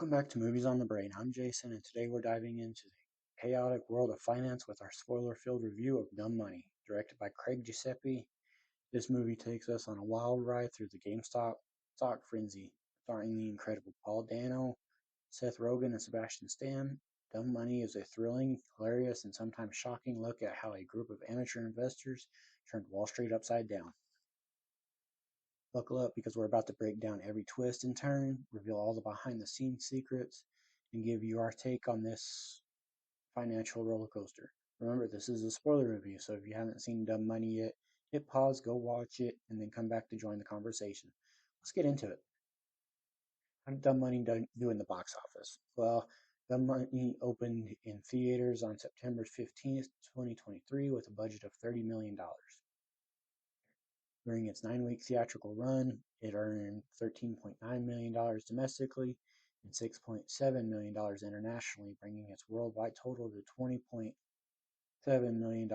Welcome back to Movies on the Brain. I'm Jason, and today we're diving into the chaotic world of finance with our spoiler-filled review of Dumb Money, directed by Craig Giuseppe. This movie takes us on a wild ride through the GameStop stock frenzy, starring the incredible Paul Dano, Seth Rogen, and Sebastian Stan. Dumb Money is a thrilling, hilarious, and sometimes shocking look at how a group of amateur investors turned Wall Street upside down. Buckle up because we're about to break down every twist and turn, reveal all the behind the scenes secrets, and give you our take on this financial roller coaster. Remember, this is a spoiler review, so if you haven't seen Dumb Money yet, hit pause, go watch it, and then come back to join the conversation. Let's get into it. How did Dumb Money do in the box office? Well, Dumb Money opened in theaters on September 15th, 2023, with a budget of $30 million. During its 9-week theatrical run, it earned $13.9 million domestically and $6.7 million internationally, bringing its worldwide total to $20.7 million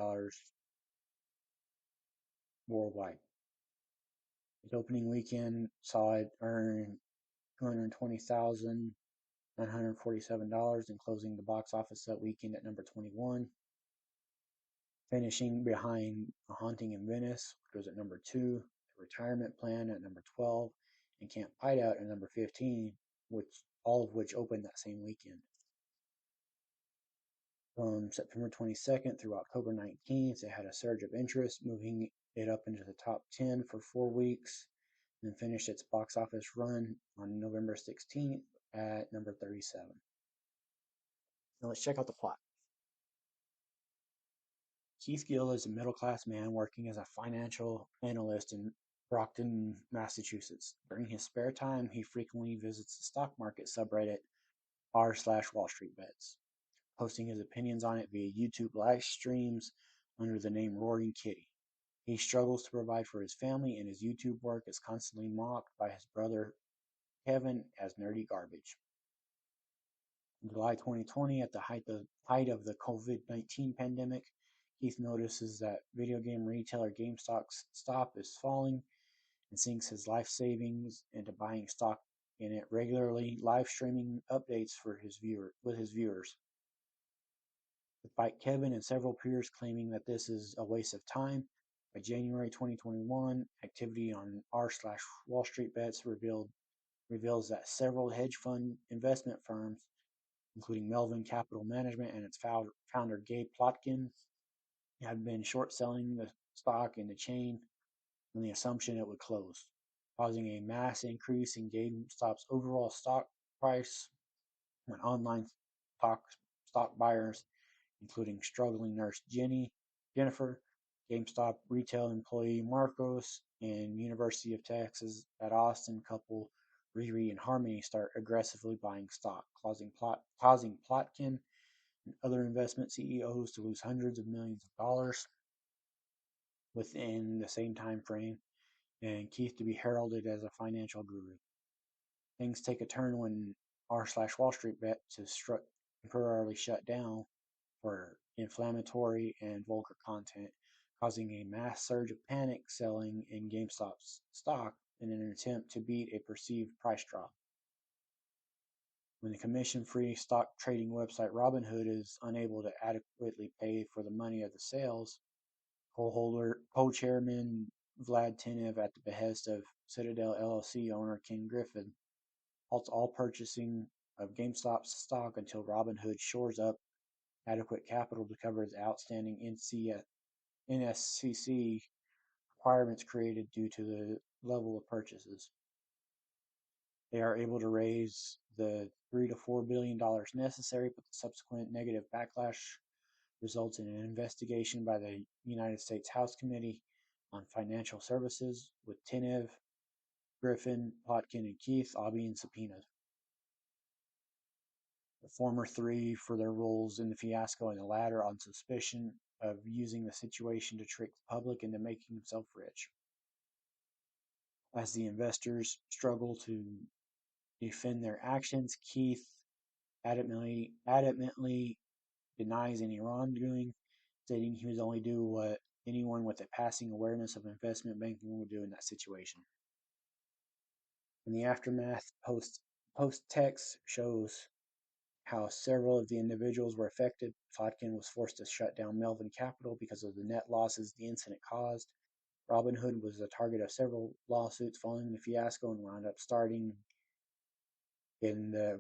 worldwide. Its opening weekend saw it earn $220,947 and closing the box office that weekend at number 21, finishing behind A Haunting in Venice, which was at number 2, The Retirement Plan at number 12, and Camp Hideout at number 15, all of which opened that same weekend. From September 22nd through October 19th, it had a surge of interest, moving it up into the top 10 for 4 weeks, and then finished its box office run on November 16th at number 37. Now let's check out the plot. Keith Gill is a middle-class man working as a financial analyst in Brockton, Massachusetts. During his spare time, he frequently visits the stock market subreddit r/Wall Street Bets, posting his opinions on it via YouTube live streams under the name Roaring Kitty. He struggles to provide for his family, and his YouTube work is constantly mocked by his brother Kevin as nerdy garbage. In July 2020, at the height of the COVID-19 pandemic, Keith notices that video game retailer GameStop's stock is falling and sinks his life savings into buying stock in it, regularly live streaming updates with his viewers. Despite Kevin and several peers claiming that this is a waste of time, by January 2021, activity on r/Wall Street Bets reveals that several hedge fund investment firms, including Melvin Capital Management and its founder Gabe Plotkin, had been short selling the stock in the chain on the assumption it would close, causing a mass increase in GameStop's overall stock price when online stock buyers, including struggling nurse Jennifer, GameStop retail employee Marcos, and University of Texas at Austin couple Riri and Harmony start aggressively buying stock, causing Plotkin and other investment CEOs to lose hundreds of millions of dollars within the same time frame, and Keith to be heralded as a financial guru. Things take a turn when r/Wall Street Bets is temporarily shut down for inflammatory and vulgar content, causing a mass surge of panic selling in GameStop's stock in an attempt to beat a perceived price drop. When the commission-free stock trading website Robinhood is unable to adequately pay for the money of the sales, co-chairman Vlad Tenev, at the behest of Citadel LLC owner Ken Griffin, halts all purchasing of GameStop's stock until Robinhood shores up adequate capital to cover its outstanding NSCC requirements created due to the level of purchases. They are able to raise the $3 to $4 billion necessary, but the subsequent negative backlash results in an investigation by the United States House Committee on Financial Services, with Tenev, Griffin, Plotkin, and Keith all being subpoenaed. The former three for their roles in the fiasco, and the latter on suspicion of using the situation to trick the public into making himself rich. As the investors struggle to defend their actions, Keith adamantly denies any wrongdoing, stating he would only do what anyone with a passing awareness of investment banking would do in that situation. In the aftermath, Post-text shows how several of the individuals were affected. Plotkin was forced to shut down Melvin Capital because of the net losses the incident caused. Robin Hood was the target of several lawsuits following the fiasco and wound up starting in the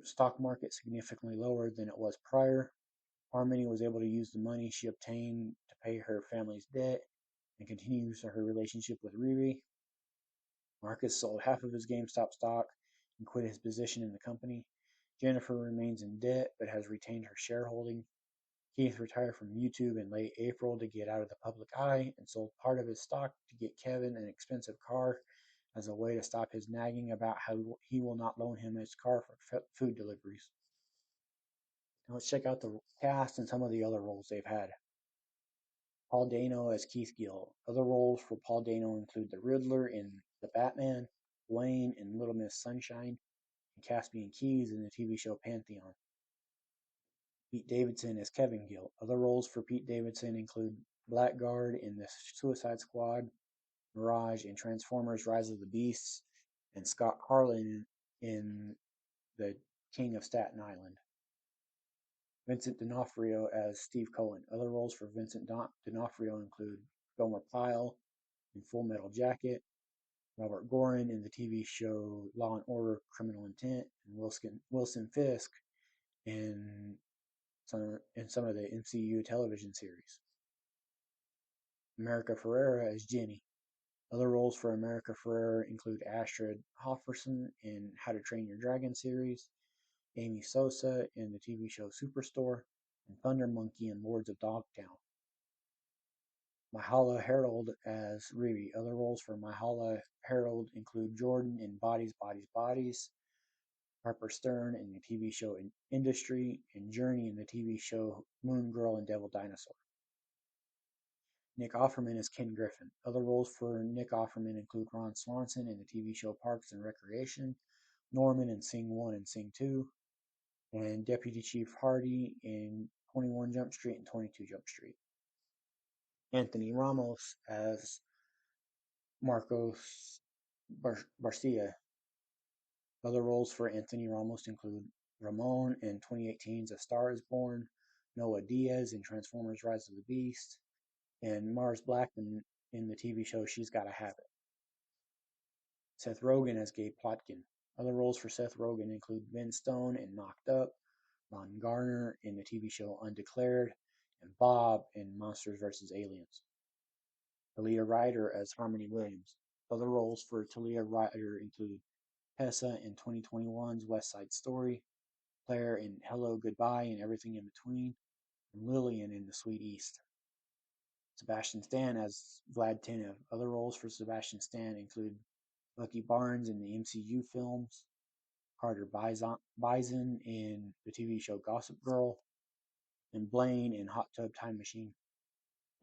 stock market significantly lower than it was prior. Harmony was able to use the money she obtained to pay her family's debt and continues her relationship with Riri. Marcus sold half of his GameStop stock and quit his position in the company. Jennifer remains in debt but has retained her shareholding. Keith retired from YouTube in late April to get out of the public eye and sold part of his stock to get Kevin an expensive car as a way to stop his nagging about how he will not loan him his car for food deliveries. Now let's check out the cast and some of the other roles they've had. Paul Dano as Keith Gill. Other roles for Paul Dano include the Riddler in The Batman, Wayne in Little Miss Sunshine, and Caspian Keyes in the TV show Pantheon. Pete Davidson as Kevin Gill. Other roles for Pete Davidson include Blackguard in The Suicide Squad, Mirage in Transformers Rise of the Beasts, and Scott Carlin in The King of Staten Island. Vincent D'Onofrio as Steve Cohen. Other roles for Vincent D'Onofrio include Gomer Pyle in Full Metal Jacket, Robert Gorin in the TV show Law and Order: Criminal Intent, and Wilson Fisk in some of the MCU television series. America Ferrera as Jenny. Other roles for America Ferrera include Astrid Hofferson in How to Train Your Dragon series, Amy Sosa in the TV show Superstore, and Thunder Monkey in Lords of Dogtown. Myha'la Herrold as Riri. Other roles for Myha'la Herrold include Jordan in Bodies, Bodies, Bodies, Harper Stern in the TV show Industry, and Journey in the TV show Moon Girl and Devil Dinosaur. Nick Offerman as Ken Griffin. Other roles for Nick Offerman include Ron Swanson in the TV show Parks and Recreation, Norman in Sing 1 and Sing 2, and Deputy Chief Hardy in 21 Jump Street and 22 Jump Street. Anthony Ramos as Marcos Barcia. Other roles for Anthony Ramos include Ramon in 2018's A Star is Born, Noah Diaz in Transformers Rise of the Beast, and Mars Blackman in the TV show She's Gotta Have It. Seth Rogen as Gabe Plotkin. Other roles for Seth Rogen include Ben Stone in Knocked Up, Ron Garner in the TV show Undeclared, and Bob in Monsters vs. Aliens. Talia Ryder as Harmony Williams. Other roles for Talia Ryder include Tessa in 2021's West Side Story, Claire in Hello, Goodbye, and Everything in Between, and Lillian in The Sweet East. Sebastian Stan as Vlad Tenev. Other roles for Sebastian Stan include Bucky Barnes in the MCU films, Carter Bison in the TV show Gossip Girl, and Blaine in Hot Tub Time Machine.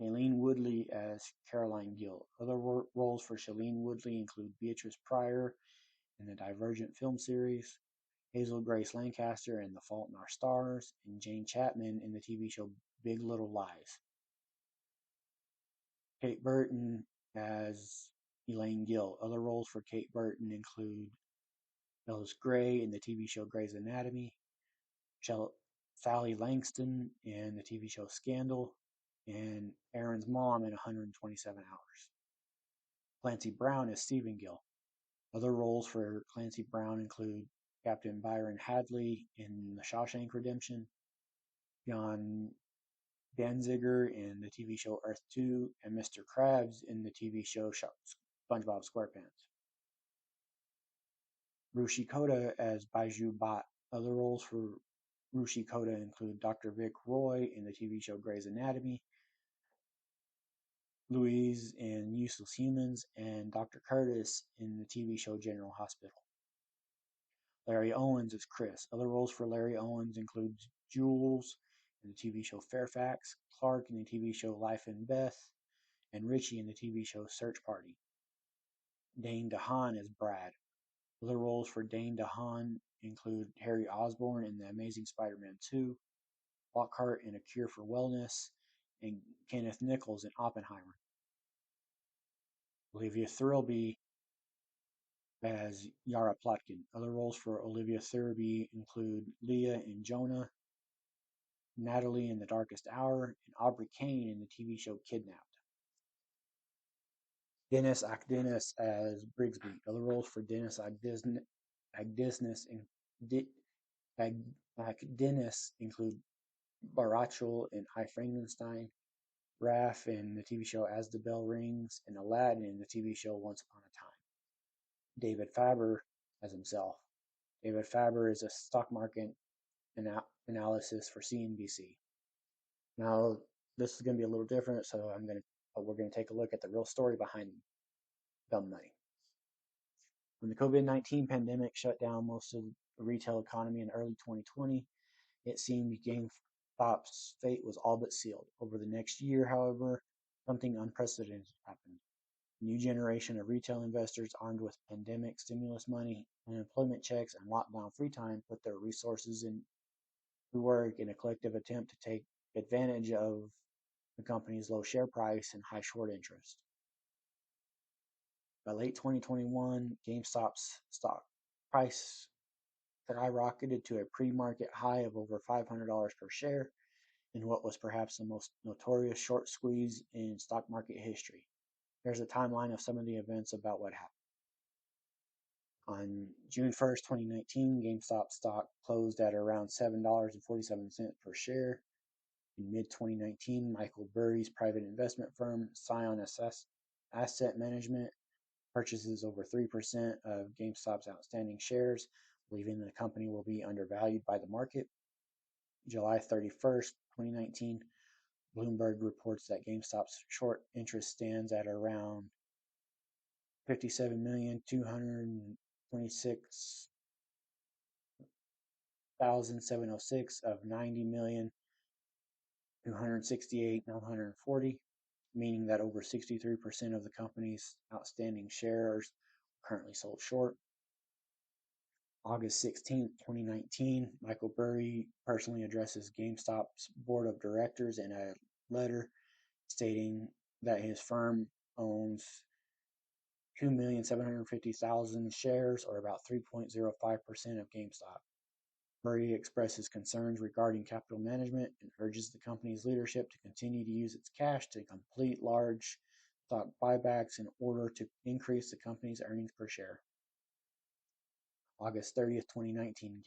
Shailene Woodley as Caroline Gill. Other roles for Shailene Woodley include Beatrice Pryor in the Divergent film series, Hazel Grace Lancaster in The Fault in Our Stars, and Jane Chapman in the TV show Big Little Lies. Kate Burton as Elaine Gill. Other roles for Kate Burton include Phyllis Gray in the TV show Grey's Anatomy, Sally Langston in the TV show Scandal, and Aaron's mom in 127 Hours. Clancy Brown as Stephen Gill. Other roles for Clancy Brown include Captain Byron Hadley in The Shawshank Redemption, John Danziger in the TV show Earth 2, and Mr. Krabs in the TV show SpongeBob SquarePants. Rushi Koda as Baiju Bhatt. Other roles for Rushi Koda include Dr. Vic Roy in the TV show Grey's Anatomy, Louise in Useless Humans, and Dr. Curtis in the TV show General Hospital. Larry Owens as Chris. Other roles for Larry Owens include Jules in the TV show Fairfax, Clark in the TV show Life and Beth, and Richie in the TV show Search Party. Dane DeHaan as Brad. Other roles for Dane DeHaan include Harry Osborn in The Amazing Spider-Man 2, Lockhart in A Cure for Wellness, and Kenneth Nichols in Oppenheimer. Olivia Thirlby as Yara Plotkin. Other roles for Olivia Thirlby include Leah in Jonah, Natalie in The Darkest Hour, and Aubrey Kane in the TV show Kidnapped. Dennis Akdinis as Brigsby. Other roles for Dennis Akdinis Akdinis include Barachel in I Frankenstein, Raph in the TV show As the Bell Rings, and Aladdin in the TV show Once Upon a Time. David Faber as himself. David Faber is a stock market analysis for CNBC. Now, this is going to be a little different, so we're going to take a look at the real story behind Dumb Money. When the COVID-19 pandemic shut down most of the retail economy in early 2020, it seemed GameStop's fate was all but sealed. Over the next year, however, something unprecedented happened. A new generation of retail investors armed with pandemic stimulus money, unemployment checks, and lockdown free time put their resources into work in a collective attempt to take advantage of the company's low share price and high short interest. By late 2021, GameStop's stock price skyrocketed to a pre-market high of over $500 per share in what was perhaps the most notorious short squeeze in stock market history. Here's a timeline of some of the events about what happened. On June 1st, 2019, GameStop stock closed at around $7.47 per share. In mid-2019, Michael Burry's private investment firm, Scion Asset Management, purchases over 3% of GameStop's outstanding shares, believing the company will be undervalued by the market. July 31st, 2019, Bloomberg reports that GameStop's short interest stands at around 57,226,706 of 90,268,940, meaning that over 63% of the company's outstanding shares are currently sold short. August 16th, 2019, Michael Burry personally addresses GameStop's board of directors in a letter stating that his firm owns 2,750,000 shares, or about 3.05% of GameStop. Burry expresses concerns regarding capital management and urges the company's leadership to continue to use its cash to complete large stock buybacks in order to increase the company's earnings per share. August 30th, 2019,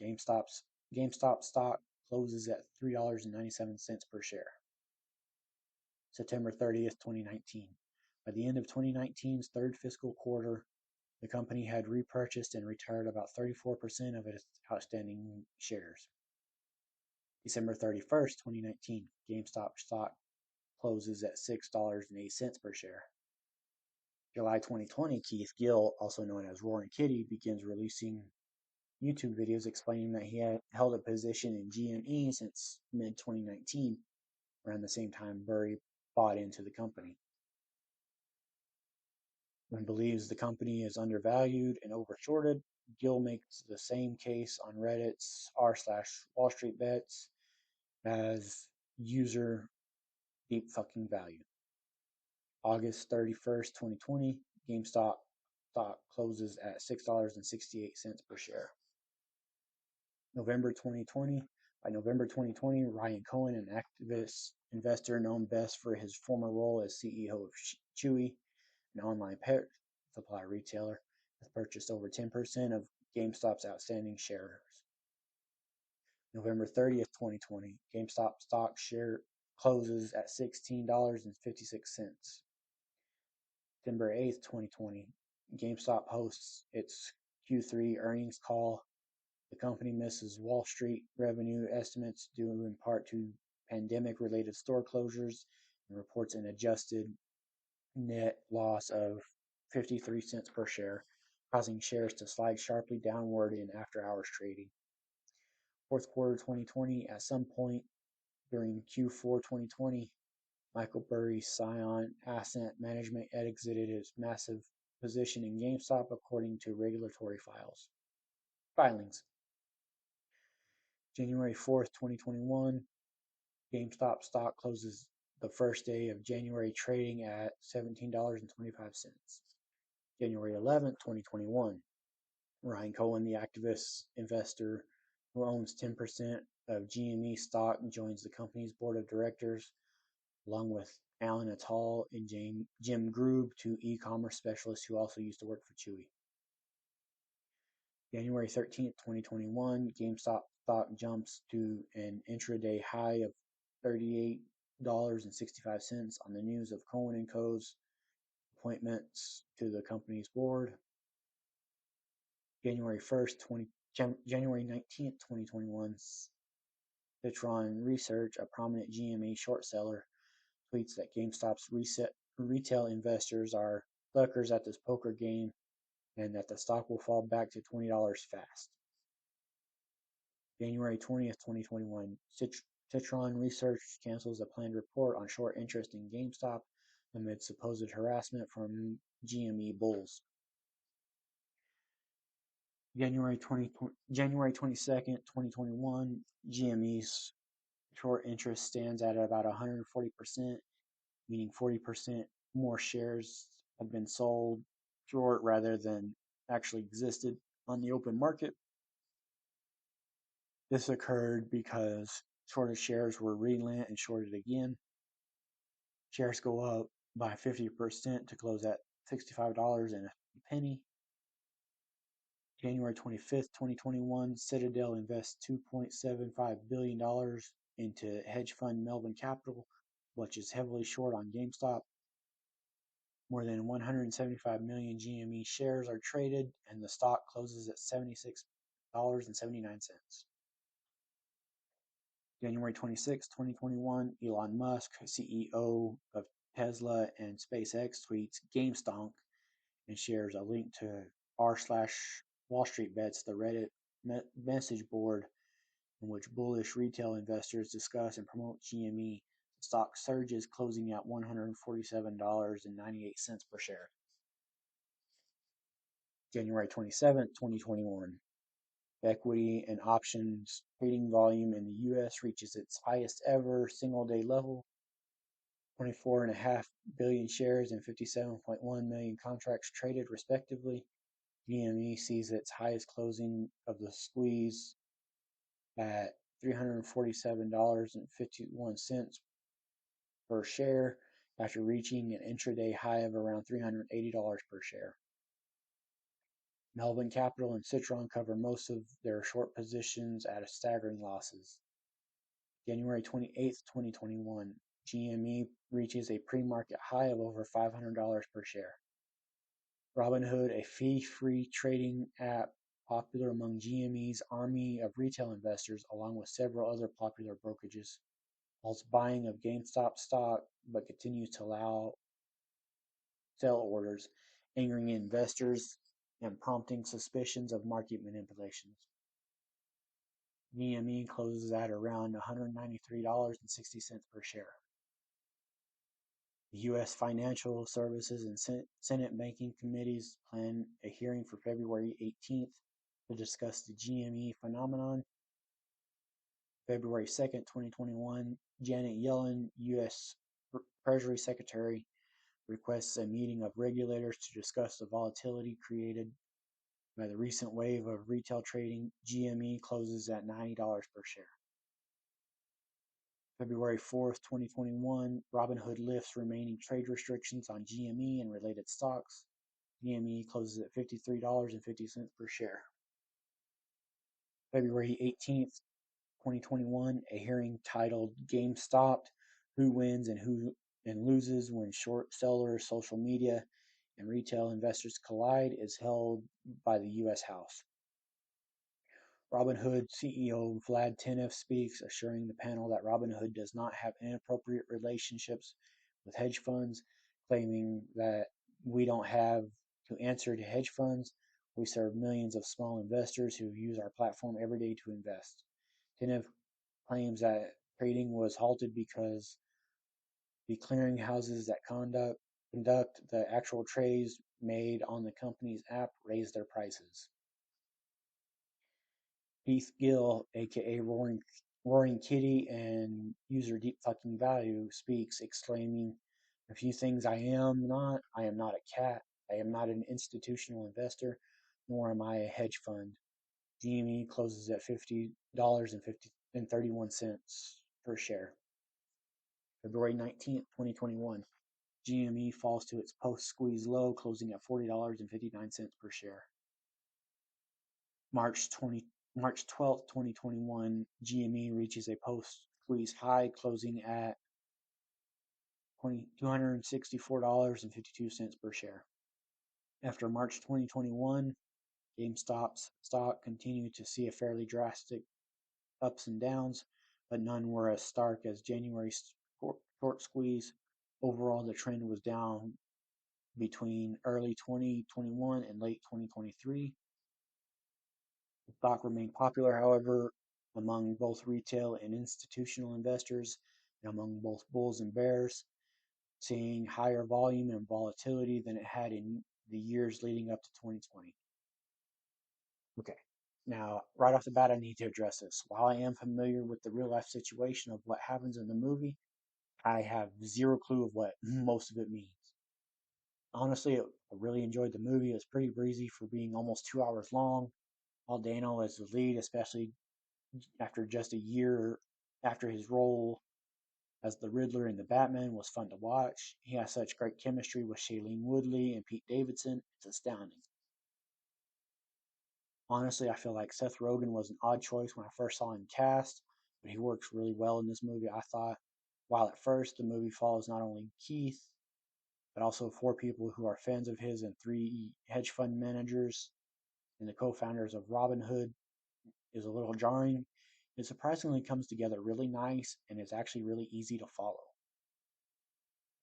GameStop stock closes at $3.97 per share. September 30th, 2019. By the end of 2019's third fiscal quarter, the company had repurchased and retired about 34% of its outstanding shares. December 31st, 2019, GameStop stock closes at $6.08 per share. July 2020, Keith Gill, also known as Roaring Kitty, begins releasing YouTube videos explaining that he had held a position in GME since mid-2019, around the same time Burry bought into the company. When believes the company is undervalued and overshorted, Gill makes the same case on Reddit's r/Wall Street Bets as user deep fucking value. August 31st, 2020, GameStop stock closes at $6.68 per share. November 2020. By November 2020, Ryan Cohen, an activist investor known best for his former role as CEO of Chewy, an online pet supply retailer, has purchased over 10% of GameStop's outstanding shares. November 30th, 2020, GameStop stock share closes at $16.56. December 8th, 2020, GameStop hosts its Q3 earnings call. The company misses Wall Street revenue estimates due in part to pandemic-related store closures and reports an adjusted net loss of 53 cents per share, causing shares to slide sharply downward in after-hours trading. Fourth quarter 2020, at some point during Q4 2020, Michael Burry's Scion Asset Management exited its massive position in GameStop according to regulatory filings. January 4th, 2021, GameStop stock closes the first day of January trading at $17.25. January 11th, 2021, Ryan Cohen, the activist investor who owns 10% of GME stock, joins the company's board of directors, along with Alan Attal and Jim Grube, two e-commerce specialists who also used to work for Chewy. January 13th, 2021, GameStop stock jumps to an intraday high of $38.65 on the news of Cohen and Co.'s appointments to the company's board. January 19th, 2021, Citron Research, a prominent GME short seller, tweets that GameStop's retail investors are suckers at this poker game and that the stock will fall back to $20 fast. January 20th, 2021, Citron Research cancels a planned report on short interest in GameStop amid supposed harassment from GME bulls. January 22nd, 2021, GME's short interest stands at about 140%, meaning 40% more shares have been sold short rather than actually existed on the open market. This occurred because shorted shares were relent and shorted again. Shares go up by 50% to close at $65.01. January 25th, 2021, Citadel invests $2.75 billion into hedge fund Melvin Capital, which is heavily short on GameStop. More than 175 million GME shares are traded, and the stock closes at $76.79. January 26, 2021, Elon Musk, CEO of Tesla and SpaceX, tweets GameStonk and shares a link to r/Wall Street Bets, the Reddit message board in which bullish retail investors discuss and promote GME. The stock surges, closing at $147.98 per share. January 27, 2021. Equity and options trading volume in the U.S. reaches its highest ever single-day level, 24.5 billion shares and 57.1 million contracts traded, respectively. GME sees its highest closing of the squeeze at $347.51 per share after reaching an intraday high of around $380 per share. Melvin Capital and Citron cover most of their short positions at a staggering losses. January 28, 2021, GME reaches a pre-market high of over $500 per share. Robinhood, a fee-free trading app popular among GME's army of retail investors, along with several other popular brokerages, halts buying of GameStop stock but continues to allow sell orders, angering investors and prompting suspicions of market manipulations. GME closes at around $193.60 per share. The U.S. Financial Services and Senate Banking Committees plan a hearing for February 18th to discuss the GME phenomenon. February 2nd, 2021, Janet Yellen, U.S. Treasury Secretary, requests a meeting of regulators to discuss the volatility created by the recent wave of retail trading. GME closes at $90 per share. February 4th, 2021, Robinhood lifts remaining trade restrictions on GME and related stocks. GME closes at $53.50 per share. February 18th, 2021, a hearing titled GameStop: Who Wins and Loses When Short Sellers, Social Media, and Retail Investors Collide is held by the U.S. House. Robinhood CEO Vlad Tenev speaks, assuring the panel that Robinhood does not have inappropriate relationships with hedge funds, claiming that we don't have to answer to hedge funds. We serve millions of small investors who use our platform every day to invest. Tenev claims that trading was halted because the clearinghouses that conduct the actual trades made on the company's app raised their prices. Keith Gill, aka Roaring Kitty and user Deep Fucking Value, speaks, exclaiming, "A few things I am not a cat. I am not an institutional investor. nor am I a hedge fund. GME closes at $50.31 per share. February 19th, 2021. GME falls to its post-squeeze low, closing at $40.59 per share. March 12th, 2021, GME reaches a post-squeeze high, closing at $264.52 per share. After March 2021, GameStop's stock continued to see a fairly drastic ups and downs, but none were as stark as January's short squeeze. Overall, the trend was down between early 2021 and late 2023. The stock remained popular, however, among both retail and institutional investors, and among both bulls and bears, seeing higher volume and volatility than it had in the years leading up to 2020. Okay, now right off the bat, I need to address this. While I am familiar with the real life situation of what happens in the movie, I have zero clue of what most of it means. Honestly, I really enjoyed the movie. It was pretty breezy for being almost 2 hours long. Paul Dano as the lead, especially after just a year after his role as the Riddler in the Batman, was fun to watch. He has such great chemistry with Shailene Woodley and Pete Davidson. It's astounding. Honestly, I feel like Seth Rogen was an odd choice when I first saw him cast, but he works really well in this movie, I thought. While at first the movie follows not only Keith, but also four people who are fans of his and three hedge fund managers and the co-founders of Robinhood is a little jarring. It surprisingly comes together really nice and is actually really easy to follow.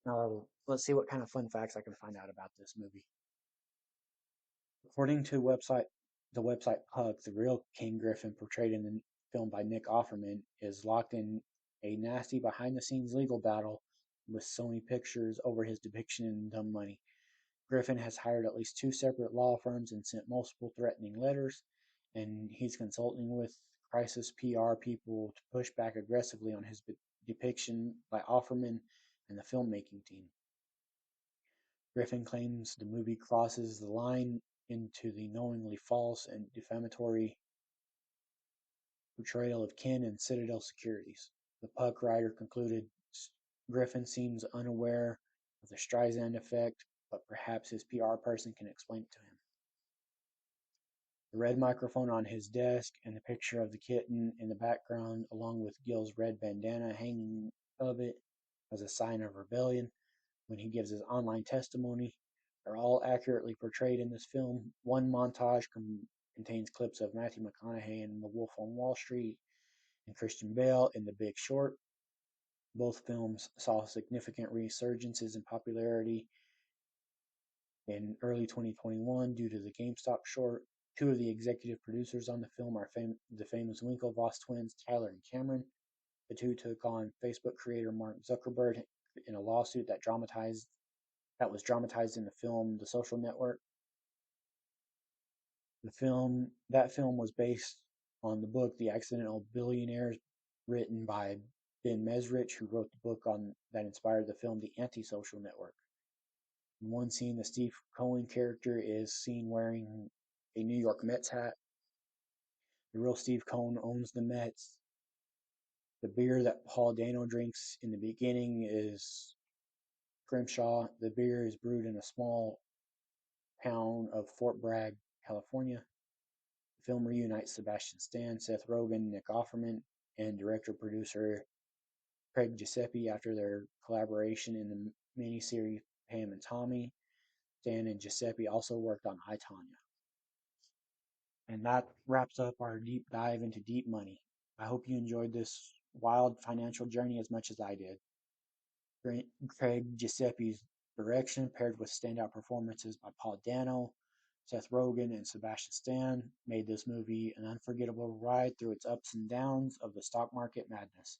Now, let's see what kind of fun facts I can find out about this movie. According to the website Puck, the real King Griffin portrayed in the film by Nick Offerman is locked in a nasty behind-the-scenes legal battle with Sony Pictures over his depiction in Dumb Money. Griffin has hired at least two separate law firms and sent multiple threatening letters, and he's consulting with crisis PR people to push back aggressively on his depiction by Offerman and the filmmaking team. Griffin claims the movie crosses the line into the knowingly false and defamatory portrayal of Ken and Citadel Securities. The Puck writer concluded Griffin seems unaware of the Streisand effect, but perhaps his PR person can explain it to him. The red microphone on his desk and the picture of the kitten in the background, along with Gil's red bandana hanging above it as a sign of rebellion when he gives his online testimony, are all accurately portrayed in this film. One montage contains clips of Matthew McConaughey in The Wolf on Wall Street and Christian Bale in The Big Short. Both films saw significant resurgences in popularity in early 2021 due to the GameStop short. Two of the executive producers on the film are the famous Winklevoss twins, Tyler and Cameron. The two took on Facebook creator Mark Zuckerberg in a lawsuit that was dramatized in the film The Social Network. That film was based on the book The Accidental Billionaires, written by Ben Mesrich, who wrote the book that inspired the film The Antisocial Network. In one scene, the Steve Cohen character is seen wearing a New York Mets hat. The real Steve Cohen owns the Mets. The beer that Paul Dano drinks in the beginning is Grimshaw. The beer is brewed in a small town of Fort Bragg, California. The film reunites Sebastian Stan, Seth Rogen, Nick Offerman, and director-producer Craig Giuseppe after their collaboration in the miniseries Pam and Tommy. Stan and Giuseppe also worked on I, Tonya. And that wraps up our deep dive into Deep Money. I hope you enjoyed this wild financial journey as much as I did. Craig Giuseppe's direction, paired with standout performances by Paul Dano, Seth Rogen, and Sebastian Stan, made this movie an unforgettable ride through its ups and downs of the stock market madness.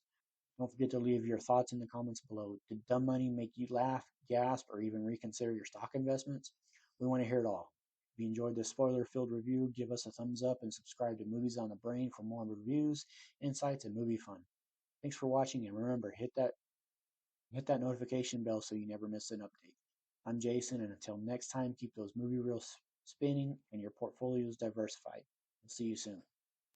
Don't forget to leave your thoughts in the comments below. Did Dumb Money make you laugh, gasp, or even reconsider your stock investments? We want to hear it all. If you enjoyed this spoiler-filled review, give us a thumbs up and subscribe to Movies on the Brain for more reviews, insights, and movie fun. Thanks for watching, and remember, hit that notification bell so you never miss an update. I'm Jason, and until next time, keep those movie reels spinning, and your portfolio is diversified. We'll see you soon.